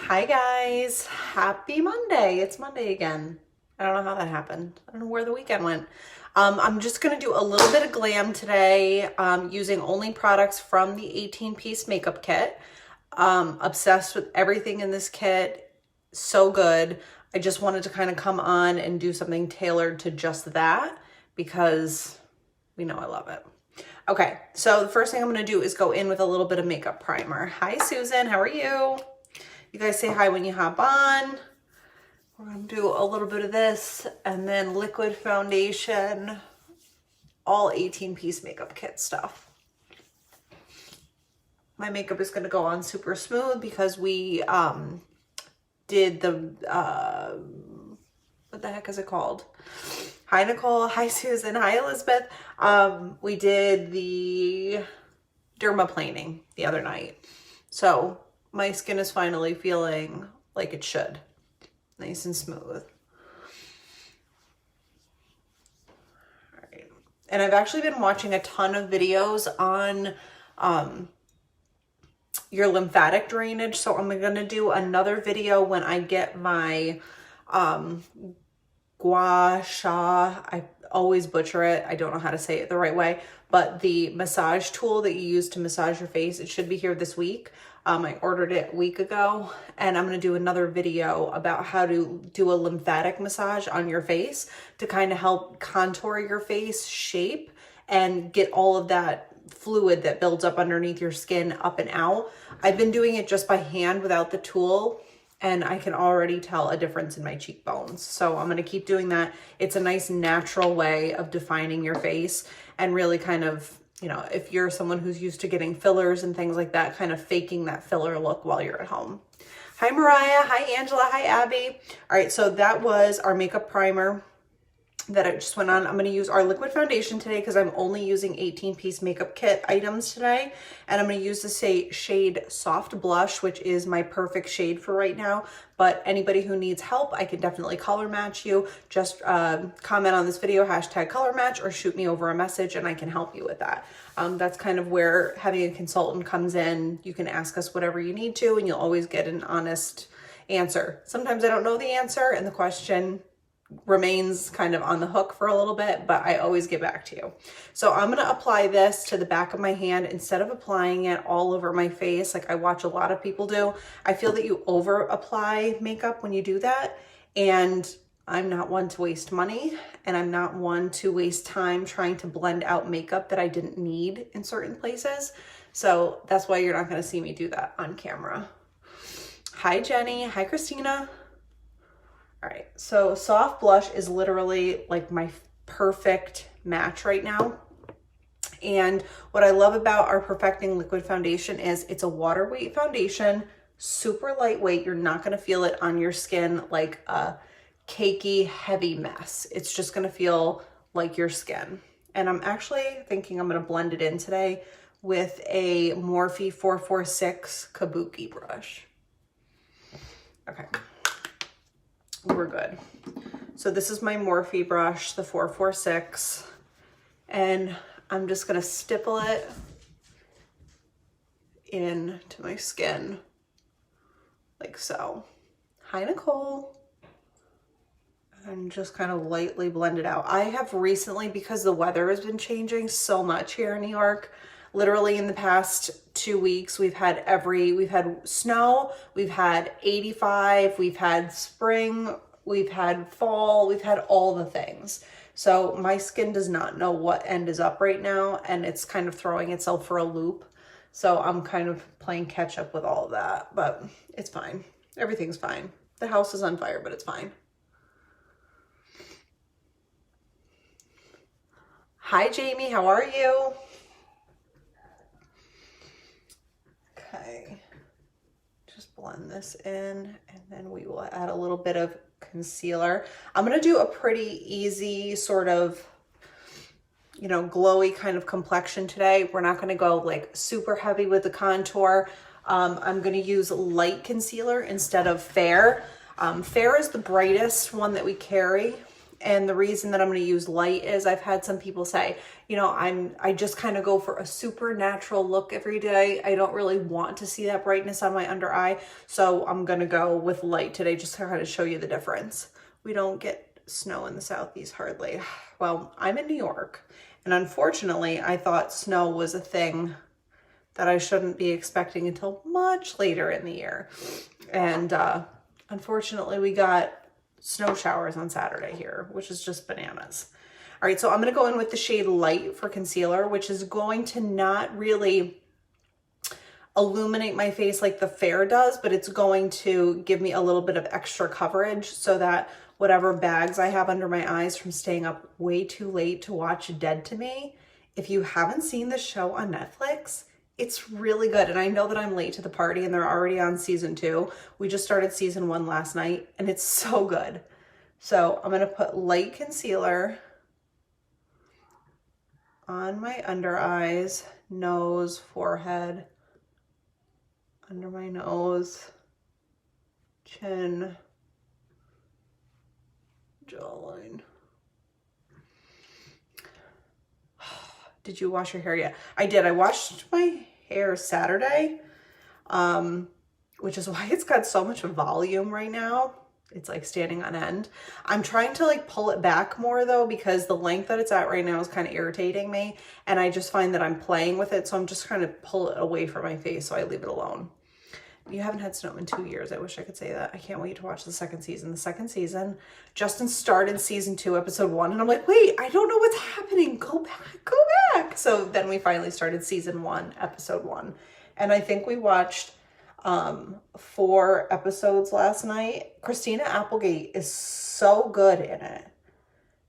Hi guys, happy Monday. It's Monday again. I don't know how that happened. I don't know where the weekend went. I'm just gonna do a little bit of glam today, using only products from the 18-piece makeup kit. Obsessed with everything in this kit. So good. I just wanted to kind of come on and do something tailored to just that because we know I love it. Okay, so the first thing I'm gonna do is go in with a little bit of makeup primer. Hi Susan, how are you? You guys say hi when you hop on. We're gonna do a little bit of this and then liquid foundation, all 18-piece makeup kit stuff. My makeup is gonna go on super smooth because we did the, what the heck is it called? Hi Nicole, hi Susan, hi Elizabeth. We did the dermaplaning the other night. So my skin is finally feeling like it should. Nice and smooth. All right. And I've actually been watching a ton of videos on your lymphatic drainage. So I'm gonna do another video when I get my gua sha, I always butcher it. I don't know how to say it the right way, but the massage tool that you use to massage your face, it should be here this week. I ordered it a week ago and I'm going to do another video about how to do a lymphatic massage on your face to kind of help contour your face shape and get all of that fluid that builds up underneath your skin up and out. I've been doing it just by hand without the tool and I can already tell a difference in my cheekbones. So I'm going to keep doing that. It's a nice natural way of defining your face and really kind of, you know, if you're someone who's used to getting fillers and things like that, kind of faking that filler look while you're at home. Hi, Mariah. Hi, Angela. Hi, Abby. All right, so that was our makeup primer that I just went on. I'm going to use our liquid foundation today because I'm only using 18-piece makeup kit items today. And I'm going to use the shade Soft Blush, which is my perfect shade for right now. But anybody who needs help, I can definitely color match you. Just comment on this video, hashtag color match, or shoot me over a message and I can help you with that. That's kind of where having a consultant comes in. You can ask us whatever you need to and you'll always get an honest answer. Sometimes I don't know the answer and the question remains kind of on the hook for a little bit, but I always get back to you. So I'm going to apply this to the back of my hand instead of applying it all over my face like I watch a lot of people do. I feel that you over apply makeup when you do that, and I'm not one to waste money and I'm not one to waste time trying to blend out makeup that I didn't need in certain places. So that's why you're not going to see me do that on camera. Hi Jenny, hi Christina. All right, so Soft Blush is literally like my perfect match right now. And what I love about our Perfecting Liquid Foundation is it's a water weight foundation, super lightweight. You're not gonna feel it on your skin like a cakey, heavy mess. It's just gonna feel like your skin. And I'm actually thinking I'm gonna blend it in today with a Morphe 446 Kabuki brush. Okay. We're good. So this is my Morphe brush, the 446, and I'm just gonna stipple it into my skin like so. Hi Nicole. And just kind of lightly blend it out. I have recently, because the weather has been changing so much here in New York, literally in the past 2 weeks, we've had snow, we've had 85, we've had spring, we've had fall, we've had all the things. So my skin does not know what end is up right now, and it's kind of throwing itself for a loop. So I'm kind of playing catch up with all of that, but it's fine. Everything's fine. The house is on fire, but it's fine. Hi Jamie, how are you? Okay, just blend this in and then we will add a little bit of concealer. I'm going to do a pretty easy sort of, you know, glowy kind of complexion today. We're not going to go like super heavy with the contour. I'm going to use light concealer instead of fair. Fair is the brightest one that we carry. And the reason that I'm going to use light is I've had some people say, you know, I just kind of go for a super natural look every day. I don't really want to see that brightness on my under eye. So I'm going to go with light today just to kind of show you the difference. We don't get snow in the Southeast hardly. Well, I'm in New York, and unfortunately I thought snow was a thing that I shouldn't be expecting until much later in the year. And unfortunately we got snow showers on Saturday here, which is just bananas. All right, so I'm going to go in with the shade Light for concealer, which is going to not really illuminate my face like the Fair does, but it's going to give me a little bit of extra coverage so that whatever bags I have under my eyes from staying up way too late to watch Dead to Me, if you haven't seen the show on Netflix, it's really good. And I know that I'm late to the party and they're already on season 2. We just started season 1 last night and it's so good. So I'm going to put light concealer on my under eyes, nose, forehead, under my nose, chin, jawline. Did you wash your hair yet? I did. I washed my hair Saturday, which is why it's got so much volume right now. It's like standing on end. I'm trying to like pull it back more though, because the length that it's at right now is kind of irritating me. And I just find that I'm playing with it. So I'm just trying to pull it away from my face. So I leave it alone. You haven't had snow in 2 years. I wish I could say that. I can't wait to watch the second season. The second season, Justin started season 2, episode 1. And I'm like, wait, I don't know what's happening. Go back, go back. So then we finally started season 1, episode 1. And I think we watched 4 episodes last night. Christina Applegate is so good in it.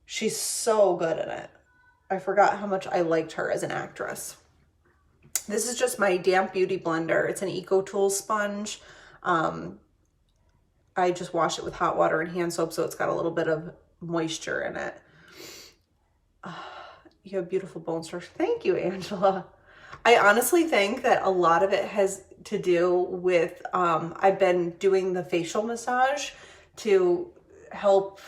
She's so good in it. I forgot how much I liked her as an actress. This is just my damp beauty blender. It's an Eco Tools sponge. I just wash it with hot water and hand soap, so it's got a little bit of moisture in it. You have beautiful bone structure. Thank you, Angela. I honestly think that a lot of it has to do with, I've been doing the facial massage to help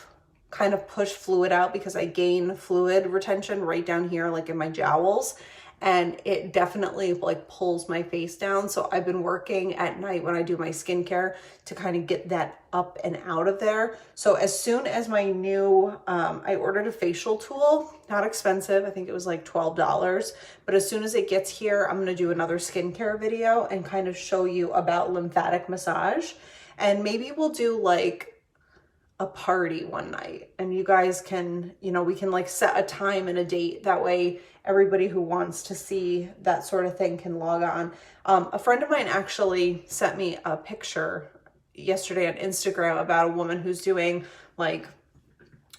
kind of push fluid out because I gain fluid retention right down here, like in my jowls. And it definitely like pulls my face down. So I've been working at night when I do my skincare to kind of get that up and out of there. So as soon as my new, I ordered a facial tool, not expensive. I think it was like $12. But as soon as it gets here, I'm going to do another skincare video and kind of show you about lymphatic massage. And maybe we'll do like a party one night and you guys can, you know, we can like set a time and a date. That way everybody who wants to see that sort of thing can log on. A friend of mine actually sent me a picture yesterday on Instagram about a woman who's doing like,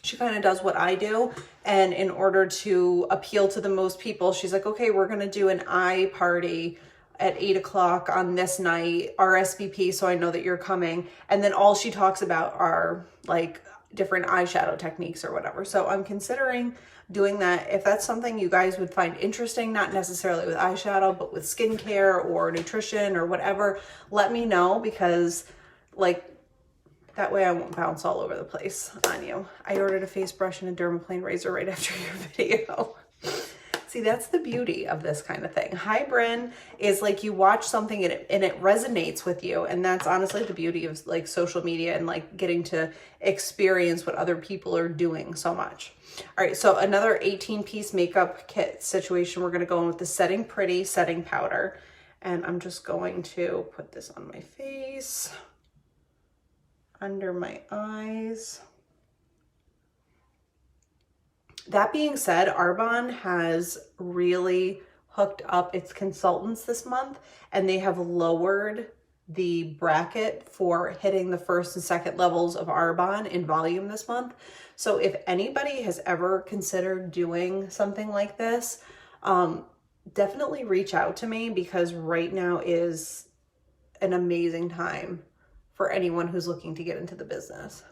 she kind of does what I do. And in order to appeal to the most people, she's like, okay, we're going to do an eye party at 8 o'clock on this night, RSVP, so I know that you're coming. And then all she talks about are like different eyeshadow techniques or whatever. So I'm considering doing that. If that's something you guys would find interesting, not necessarily with eyeshadow, but with skincare or nutrition or whatever, let me know, because like that way I won't bounce all over the place on you. I ordered a face brush and a dermaplane razor right after your video. See, that's the beauty of this kind of thing. Hi, Bryn, is like you watch something and it resonates with you. And that's honestly the beauty of like social media and like getting to experience what other people are doing so much. All right, so another 18-piece makeup kit situation. We're going to go in with the Setting Pretty setting powder. And I'm just going to put this on my face, under my eyes. That being said, Arbonne has really hooked up its consultants this month, and they have lowered the bracket for hitting the first and second levels of Arbonne in volume this month. So if anybody has ever considered doing something like this, definitely reach out to me, because right now is an amazing time for anyone who's looking to get into the business.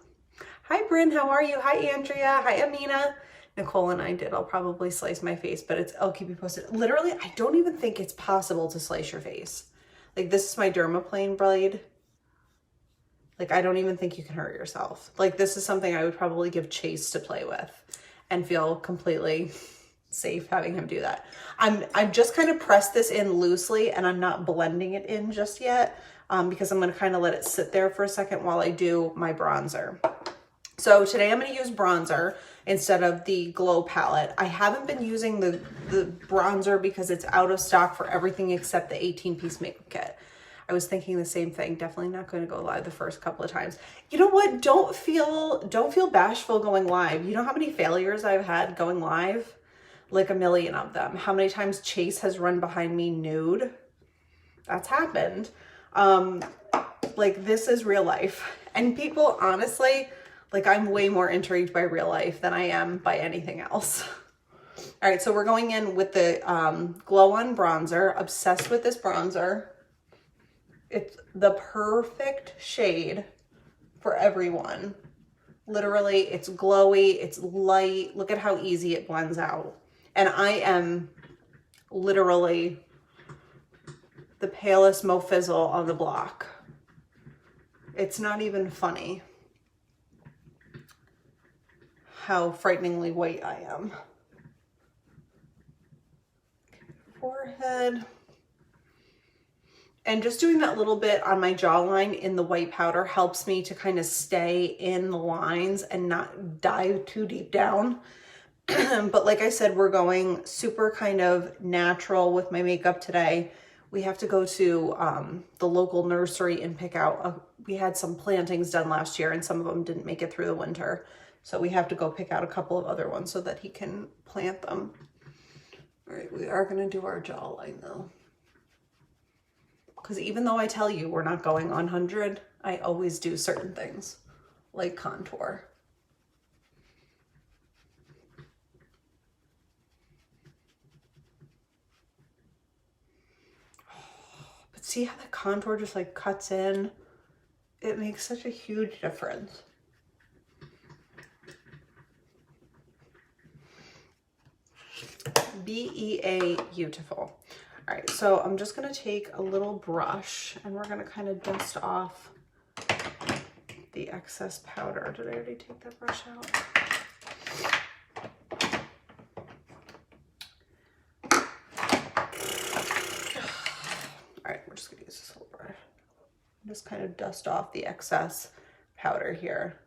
Hi, Bryn, how are you? Hi, Andrea. Hi, Amina. Nicole and I did. I'll probably slice my face, but I'll keep you posted. Literally, I don't even think it's possible to slice your face. Like, this is my dermaplane blade. Like, I don't even think you can hurt yourself. Like, this is something I would probably give Chase to play with and feel completely safe having him do that. I'm just kind of pressed this in loosely, and I'm not blending it in just yet because I'm going to kind of let it sit there for a second while I do my bronzer. So today I'm going to use bronzer instead of the Glow palette. I haven't been using the bronzer because it's out of stock for everything except the 18-piece makeup kit. I was thinking the same thing. Definitely not going to go live the first couple of times. You know what? Don't feel bashful going live. You know how many failures I've had going live? Like a million of them. How many times Chase has run behind me nude? That's happened. Like, this is real life. And people, honestly, like, I'm way more intrigued by real life than I am by anything else. All right, so we're going in with the Glowin Bronzer. Obsessed with this bronzer. It's the perfect shade for everyone. Literally, it's glowy, it's light. Look at how easy it blends out. And I am literally the palest mofizzle on the block. It's not even funny how frighteningly white I am. Forehead. And just doing that little bit on my jawline in the white powder helps me to kind of stay in the lines and not dive too deep down. But like I said, we're going super kind of natural with my makeup today. We have to go to the local nursery and pick out, we had some plantings done last year and some of them didn't make it through the winter. So we have to go pick out a couple of other ones so that he can plant them. All right, we are gonna do our jawline though. Because even though I tell you we're not going on 100, I always do certain things like contour. But see how the contour just like cuts in? It makes such a huge difference. BEA beautiful. All right, so I'm just gonna take a little brush and we're gonna kind of dust off the excess powder. Did I already take that brush out? All right, we're just gonna use this little brush. Just kind of dust off the excess powder here.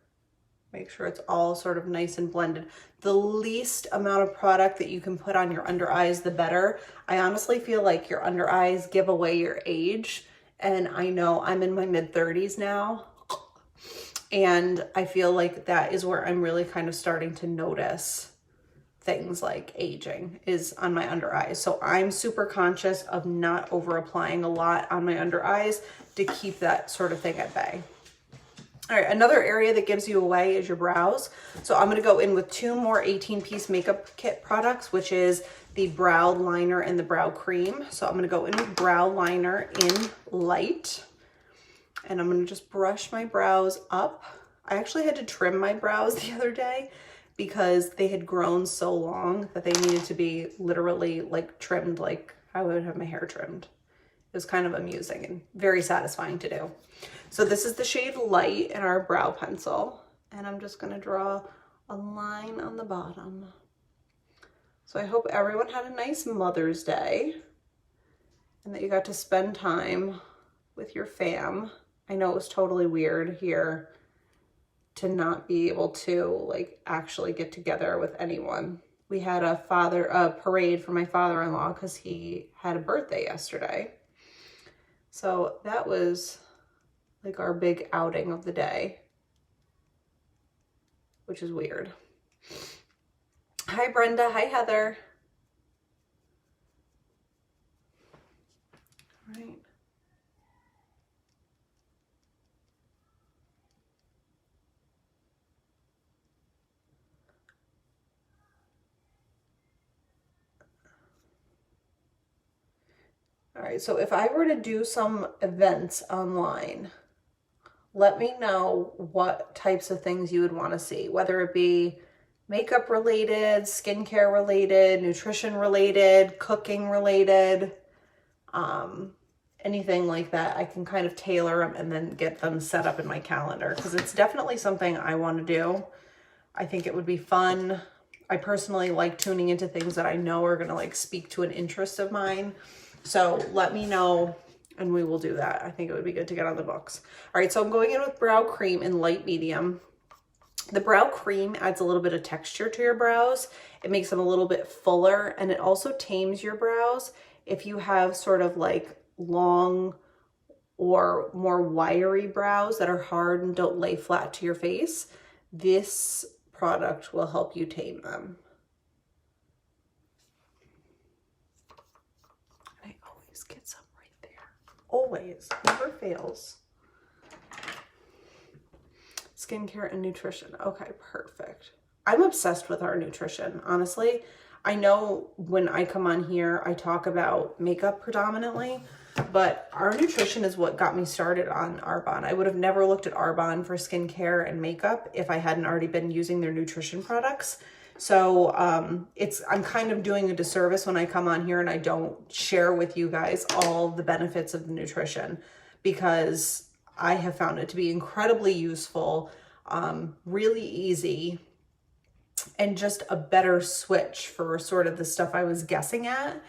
Make sure it's all sort of nice and blended. The least amount of product that you can put on your under eyes, the better. I honestly feel like your under eyes give away your age. And I know I'm in my mid-30s now. And I feel like that is where I'm really kind of starting to notice things like aging is on my under eyes. So I'm super conscious of not over applying a lot on my under eyes to keep that sort of thing at bay. All right, another area that gives you away is your brows. So I'm gonna go in with 2 more 18-piece makeup kit products, which is the brow liner and the brow cream. So I'm gonna go in with brow liner in light. And I'm gonna just brush my brows up. I actually had to trim my brows the other day because they had grown so long that they needed to be literally like trimmed like I would have my hair trimmed. It was kind of amusing and very satisfying to do. So this is the shade Light in our brow pencil. And I'm just gonna draw a line on the bottom. So I hope everyone had a nice Mother's Day and that you got to spend time with your fam. I know it was totally weird here to not be able to like actually get together with anyone. We had a parade for my father-in-law because he had a birthday yesterday. So that was like our big outing of the day, which is weird. Hi, Brenda. Hi, Heather. All right. All right, so if I were to do some events online, let me know what types of things you would want to see, whether it be makeup related, skincare related, nutrition related, cooking related, anything like that, I can kind of tailor them and then get them set up in my calendar, because it's definitely something I want to do. I think it would be fun. I personally like tuning into things that I know are going to like speak to an interest of mine. So let me know and we will do that. I think it would be good to get on the books. All right, so I'm going in with brow cream in light medium. The brow cream adds a little bit of texture to your brows. It makes them a little bit fuller, and it also tames your brows. If you have sort of like long or more wiry brows that are hard and don't lay flat to your face, this product will help you tame them. I always get some right there. Always, never fails. Skincare and nutrition. Okay, perfect. I'm obsessed with our nutrition, honestly. I know when I come on here, I talk about makeup predominantly, but our nutrition is what got me started on Arbonne. I would have never looked at Arbonne for skincare and makeup if I hadn't already been using their nutrition products. So I'm kind of doing a disservice when I come on here and I don't share with you guys all the benefits of the nutrition, because I have found it to be incredibly useful, really easy, and just a better switch for sort of the stuff I was guessing at.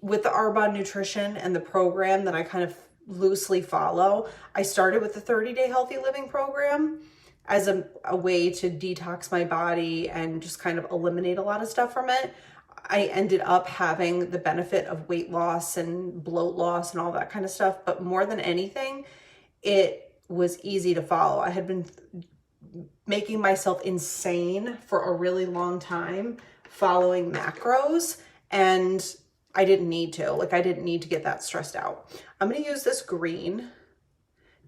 With the Arbonne nutrition and the program that I kind of loosely follow, I started with the 30-day healthy living program as a way to detox my body and just kind of eliminate a lot of stuff from it. I ended up having the benefit of weight loss and bloat loss and all that kind of stuff. But more than anything, it was easy to follow. I had been making myself insane for a really long time following macros, and I didn't need to. Like, I didn't need to get that stressed out. I'm going to use this green.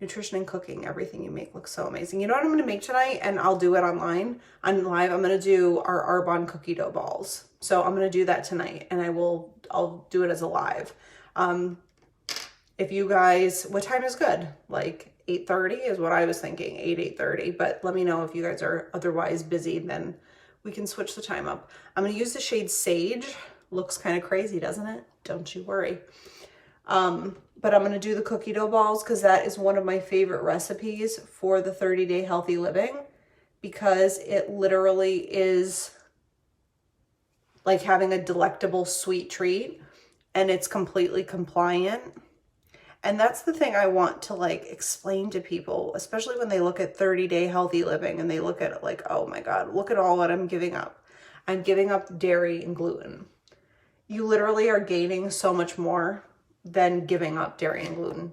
Nutrition and cooking, everything you make looks so amazing. You know what I'm going to make tonight? And I'll do it online, on live. I'm going to do our Arbonne cookie dough balls. So I'm going to do that tonight, and I'll do it as a live. If you guys, what time is good? Like 8:30 is what I was thinking, 8:30. But let me know if you guys are otherwise busy, then we can switch the time up. I'm going to use the shade Sage. Looks kind of crazy, doesn't it? Don't you worry. But I'm going to do the cookie dough balls because that is one of my favorite recipes for the 30-day healthy living, because it literally is like having a delectable sweet treat, and it's completely compliant. And that's the thing I want to like explain to people, especially when they look at 30-day healthy living and they look at it like, oh my God, look at all what I'm giving up. I'm giving up dairy and gluten. You literally are gaining so much more than giving up dairy and gluten.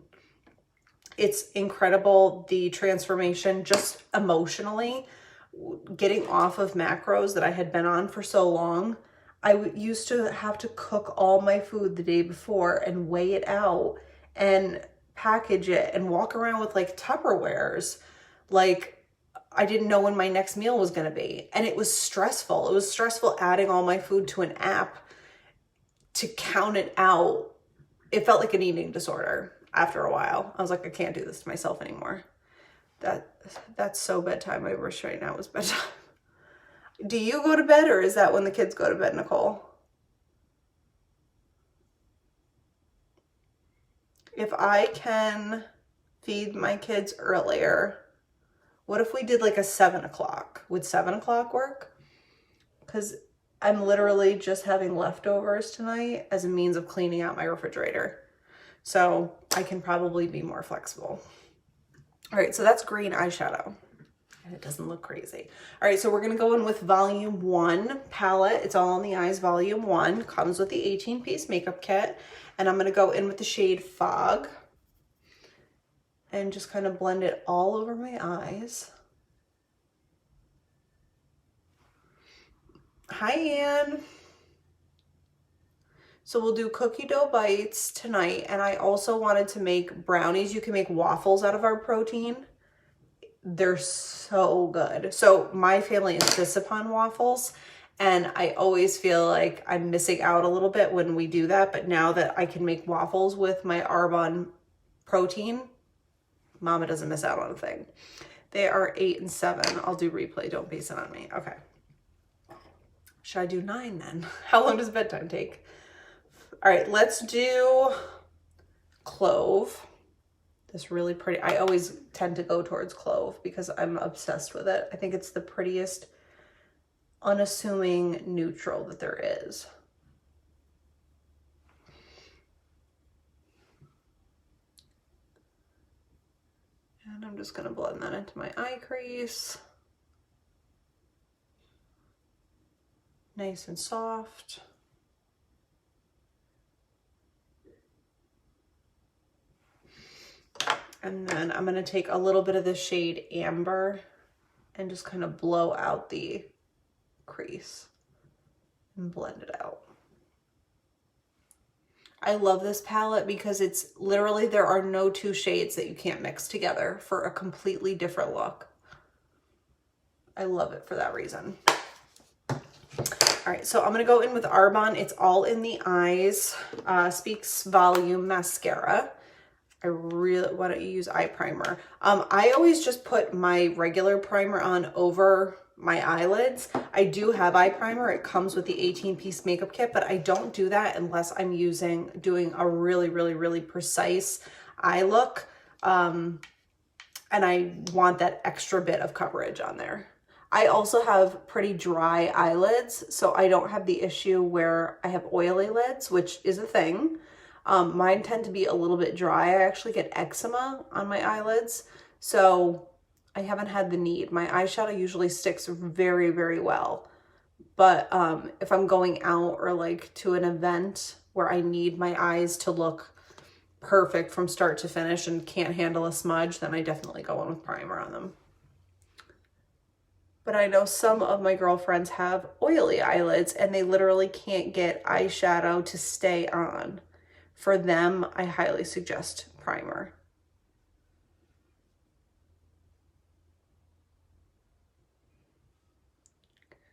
It's incredible, the transformation just emotionally, getting off of macros that I had been on for so long. I used to have to cook all my food the day before and weigh it out and package it and walk around with like Tupperwares. Like, I didn't know when my next meal was going to be. And it was stressful. It was stressful adding all my food to an app to count it out. It felt like an eating disorder after a while. I was like, I can't do this to myself anymore. That's so bedtime. I wish right now was bedtime. Do you go to bed, or is that when the kids go to bed, Nicole? If I can feed my kids earlier, what if we did like a 7 o'clock? Would 7 o'clock work? Because I'm literally just having leftovers tonight as a means of cleaning out my refrigerator. So I can probably be more flexible. All right, so that's green eyeshadow. And it doesn't look crazy. All right, so we're gonna go in with Volume 1 palette. It's All on the Eyes Volume 1. Comes with the 18-piece makeup kit. And I'm gonna go in with the shade Fog and just kind of blend it all over my eyes. Hi, Anne. So we'll do cookie dough bites tonight. And I also wanted to make brownies. You can make waffles out of our protein. They're so good. So my family insists upon waffles, and I always feel like I'm missing out a little bit when we do that. But now that I can make waffles with my Arbonne protein, Mama doesn't miss out on a thing. They are 8 and 7. I'll do replay. Don't base it on me. Okay. Should I do 9 then? How long does bedtime take? All right, let's do Clove. This really pretty, I always tend to go towards Clove because I'm obsessed with it. I think it's the prettiest, unassuming neutral that there is. And I'm just gonna blend that into my eye crease. Nice and soft. And then I'm gonna take a little bit of the shade Amber and just kind of blow out the crease and blend it out. I love this palette because it's literally, there are no two shades that you can't mix together for a completely different look. I love it for that reason. All right, so I'm gonna go in with Arbonne. It's All in the Eyes, Speaks Volume Mascara. Why don't you use eye primer? I always just put my regular primer on over my eyelids. I do have eye primer. It comes with the 18-piece makeup kit, but I don't do that unless I'm doing a really, really, really precise eye look. And I want that extra bit of coverage on there. I also have pretty dry eyelids, so I don't have the issue where I have oily lids, which is a thing. Mine tend to be a little bit dry. I actually get eczema on my eyelids, so I haven't had the need. My eyeshadow usually sticks very, very well. But if I'm going out or like to an event where I need my eyes to look perfect from start to finish and can't handle a smudge, then I definitely go in with primer on them. But I know some of my girlfriends have oily eyelids and they literally can't get eyeshadow to stay on. For them, I highly suggest primer.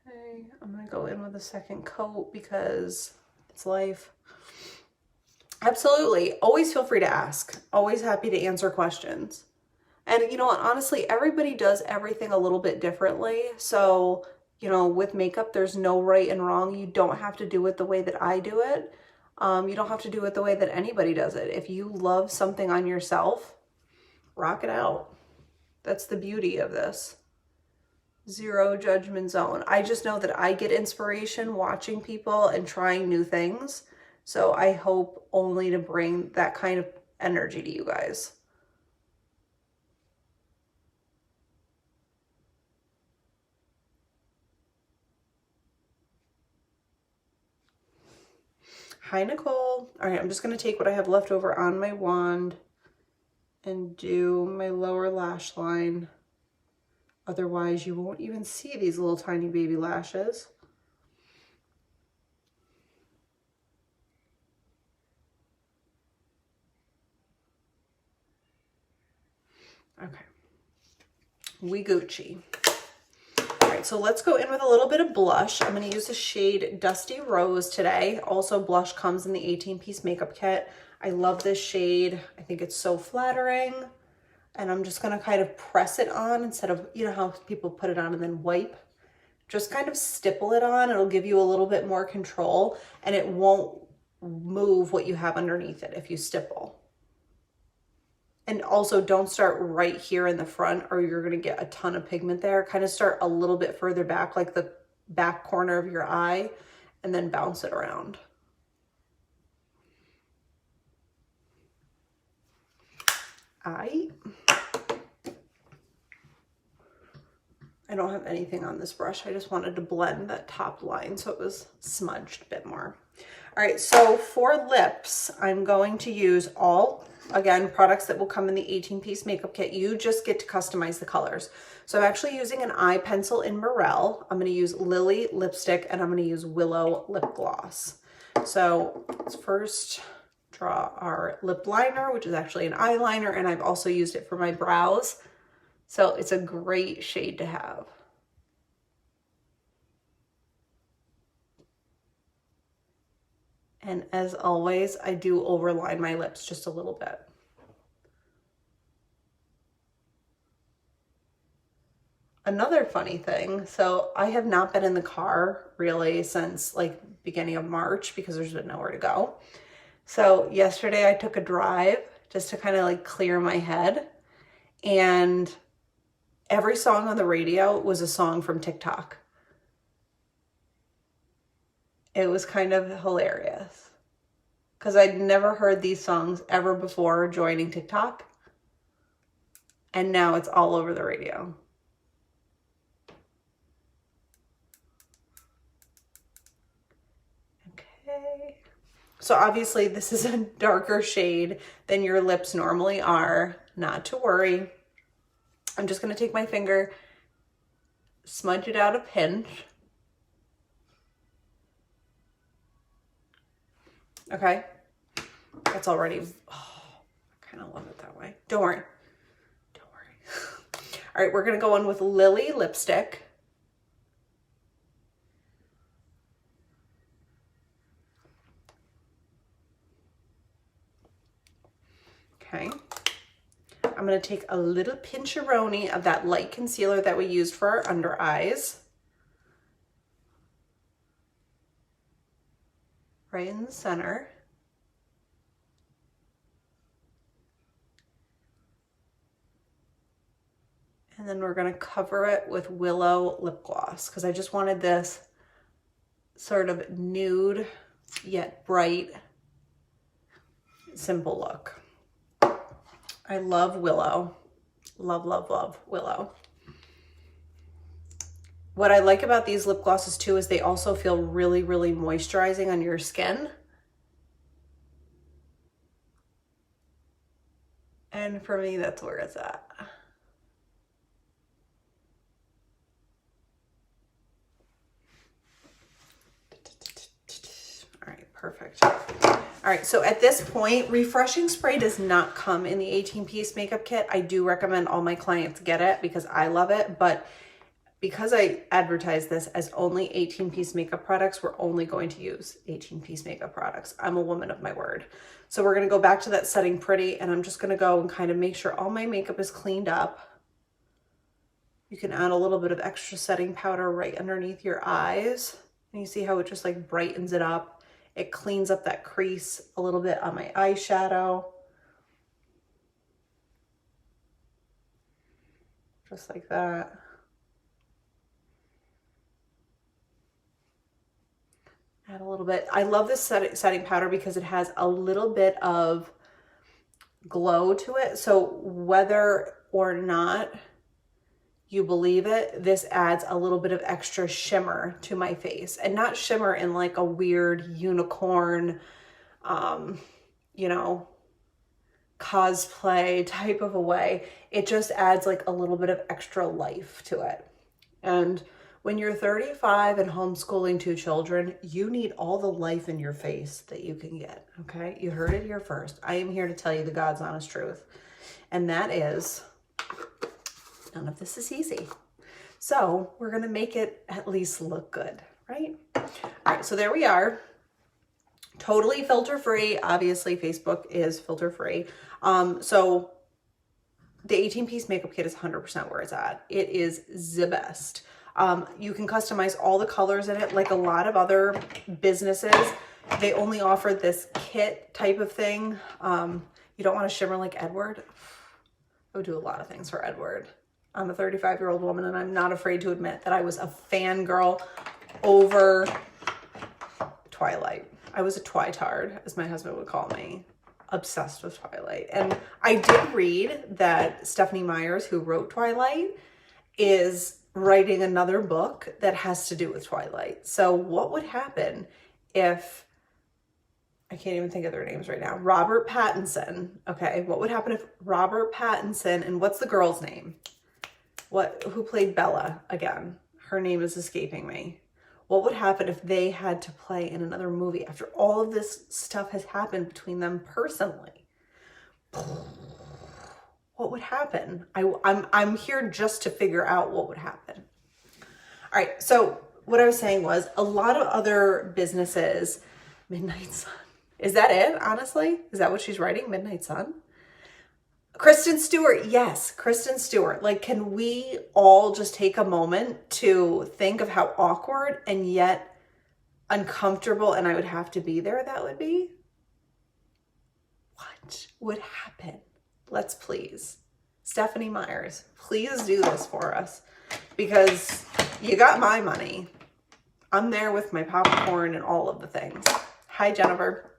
Okay, I'm gonna go in with a second coat because it's life. Absolutely, always feel free to ask. Always happy to answer questions. And you know what, honestly, everybody does everything a little bit differently. So, you know, with makeup, there's no right and wrong. You don't have to do it the way that I do it. You don't have to do it the way that anybody does it. If you love something on yourself, rock it out. That's the beauty of this. Zero judgment zone. I just know that I get inspiration watching people and trying new things. So I hope only to bring that kind of energy to you guys. Hi, Nicole. All right, I'm just going to take what I have left over on my wand and do my lower lash line. Otherwise, you won't even see these little tiny baby lashes. Okay. We Gucci. All right, so let's go in with a little bit of blush. I'm going to use the shade Dusty Rose today. Also, blush comes in the 18-piece makeup kit. I love this shade. I think it's so flattering. And I'm just going to kind of press it on instead of, you know how people put it on and then wipe. Just kind of stipple it on. It'll give you a little bit more control and it won't move what you have underneath it if you stipple. And also don't start right here in the front or you're going to get a ton of pigment there. Kind of start a little bit further back, like the back corner of your eye, and then bounce it around. I don't have anything on this brush. I just wanted to blend that top line so it was smudged a bit more. All right, so for lips, I'm going to use all, again, products that will come in the 18-piece makeup kit. You just get to customize the colors. So I'm actually using an eye pencil in Morel. I'm going to use Lily lipstick and I'm going to use Willow Lip Gloss. So let's first draw our lip liner, which is actually an eyeliner, and I've also used it for my brows. So it's a great shade to have. And as always, I do overline my lips just a little bit. Another funny thing, so I have not been in the car really since like beginning of March because there's been nowhere to go. So yesterday I took a drive just to kind of like clear my head, and every song on the radio was a song from TikTok. It was kind of hilarious because I'd never heard these songs ever before joining TikTok, and now it's all over the radio. Okay. So obviously this is a darker shade than your lips normally are. Not to worry. I'm just going to take my finger, smudge it out a pinch. Okay. That's already, oh, I kind of love it that way. Don't worry. Don't worry. All right, we're going to go in with Lily lipstick. Okay. I'm going to take a little pinch-a-roni of that light concealer that we used for our under eyes. Right in the center. And then we're going to cover it with Willow Lip Gloss because I just wanted this sort of nude yet bright, simple look. I love Willow. Love, love, love Willow. What I like about these lip glosses too is they also feel really, really moisturizing on your skin. And for me, that's where it's at. All right, perfect. All right, so at this point, refreshing spray does not come in the 18-piece makeup kit. I do recommend all my clients get it because I love it, but because I advertise this as only 18-piece makeup products, we're only going to use 18-piece makeup products. I'm a woman of my word. So we're gonna go back to that Setting Pretty, and I'm just gonna go and kind of make sure all my makeup is cleaned up. You can add a little bit of extra setting powder right underneath your eyes. And you see how it just like brightens it up. It cleans up that crease a little bit on my eyeshadow. Just like that. Add a little bit. I love this setting powder because it has a little bit of glow to it. So whether or not you believe it, this adds a little bit of extra shimmer to my face, and not shimmer in like a weird unicorn, you know, cosplay type of a way. It just adds like a little bit of extra life to it. And when you're 35 and homeschooling 2 children, you need all the life in your face that you can get, okay? You heard it here first. I am here to tell you the God's honest truth. And that is, none of this is easy. So we're gonna make it at least look good, right? All right, so there we are. Totally filter-free. Obviously, Facebook is filter-free. So the 18-piece makeup kit is 100% where it's at. It is the best. You can customize all the colors in it. Like a lot of other businesses, they only offer this kit type of thing. You don't want to shimmer like Edward. I would do a lot of things for Edward. I'm a 35-year-old woman, and I'm not afraid to admit that I was a fangirl over Twilight. I was a Twitard, as my husband would call me. Obsessed with Twilight. And I did read that Stephenie Meyers, who wrote Twilight, is writing another book that has to do with Twilight. So what would happen if, I can't even think of their names right now, Robert Pattinson, okay, what would happen if Robert Pattinson, and what's the girl's name? Who played Bella again? Her name is escaping me. What would happen if they had to play in another movie after all of this stuff has happened between them personally? What would happen? I'm here just to figure out what would happen. All right, so what I was saying was a lot of other businesses, Midnight Sun. Is that it, honestly? Is that what she's writing, Midnight Sun? Kristen Stewart, yes, Kristen Stewart. Like, can we all just take a moment to think of how awkward and yet uncomfortable, and I would have to be there, that would be? what would happen? Let's please, Stephanie Myers, please do this for us, because you got my money. I'm there with my popcorn and all of the things. Hi, Jennifer.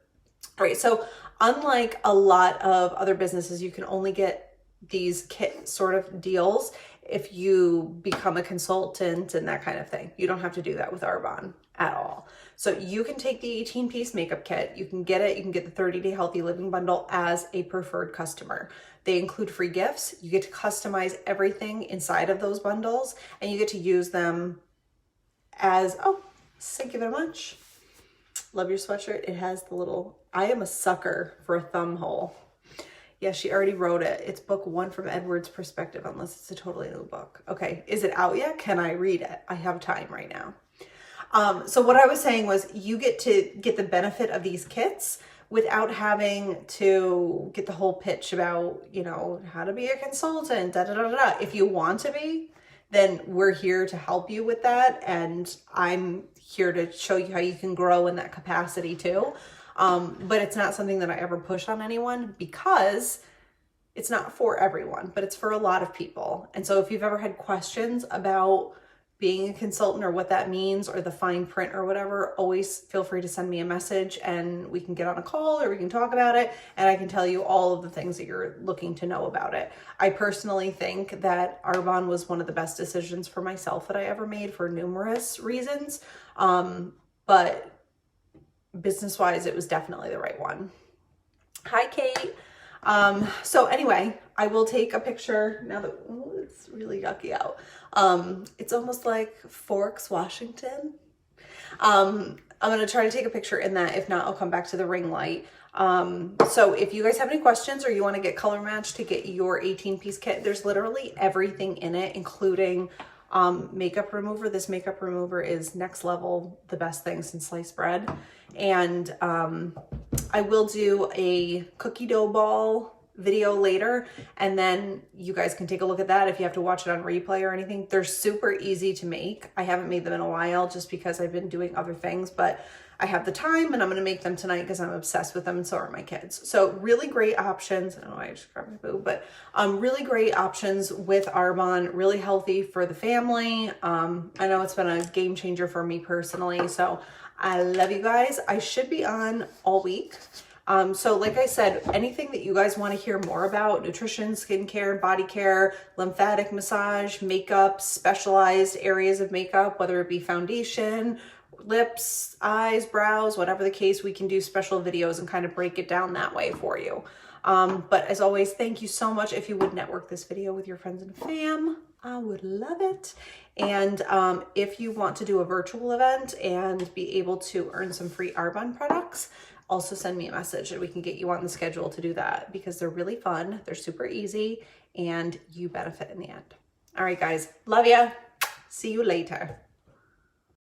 All right, so unlike a lot of other businesses, you can only get these kit sort of deals if you become a consultant and that kind of thing. You don't have to do that with Arbonne at all. So you can take the 18-piece makeup kit, you can get it, you can get the 30-day healthy living bundle as a preferred customer. They include free gifts. You get to customize everything inside of those bundles, and you get to use them as, oh, thank you very much. Love your sweatshirt. It has the little, I am a sucker for a thumb hole. Yeah, she already wrote it. It's book 1 from Edward's perspective, unless it's a totally new book. Okay, is it out yet? Can I read it? I have time right now. So what I was saying was you get to get the benefit of these kits without having to get the whole pitch about, you know, how to be a consultant, da da da da. If you want to be, then we're here to help you with that. And I'm here to show you how you can grow in that capacity too. But it's not something that I ever push on anyone, because it's not for everyone, but it's for a lot of people. And so if you've ever had questions about being a consultant or what that means or the fine print or whatever, always feel free to send me a message and we can get on a call or we can talk about it, and I can tell you all of the things that you're looking to know about it. I personally think that Arbonne was one of the best decisions for myself that I ever made for numerous reasons. But business-wise, it was definitely the right one. Hi, Kate. So anyway, I will take a picture now that, ooh, it's really yucky out. It's almost like Forks, Washington. I'm going to try to take a picture in that. If not, I'll come back to the ring light. So if you guys have any questions or you want to get color matched to get your 18-piece kit, there's literally everything in it, including makeup remover. This makeup remover is next level, the best thing since sliced bread. And I will do a cookie dough ball video later, and then you guys can take a look at that if you have to watch it on replay or anything. They're super easy to make. I haven't made them in a while just because I've been doing other things, but I have the time and I'm going to make them tonight because I'm obsessed with them, and so are my kids. So really great options. I don't know why I just grabbed my boob, but really great options with Arbonne, really healthy for the family. I know it's been a game changer for me personally, so I love you guys. I should be on all week. So like I said, anything that you guys want to hear more about, nutrition, skincare, body care, lymphatic massage, makeup, specialized areas of makeup, whether it be foundation, lips, eyes, brows, whatever the case, we can do special videos and kind of break it down that way for you. But as always, thank you so much. If you would network this video with your friends and fam, I would love it. And if you want to do a virtual event and be able to earn some free Arbonne products, also send me a message and we can get you on the schedule to do that, because they're really fun, they're super easy, and you benefit in the end. All right, guys, love ya. See you later.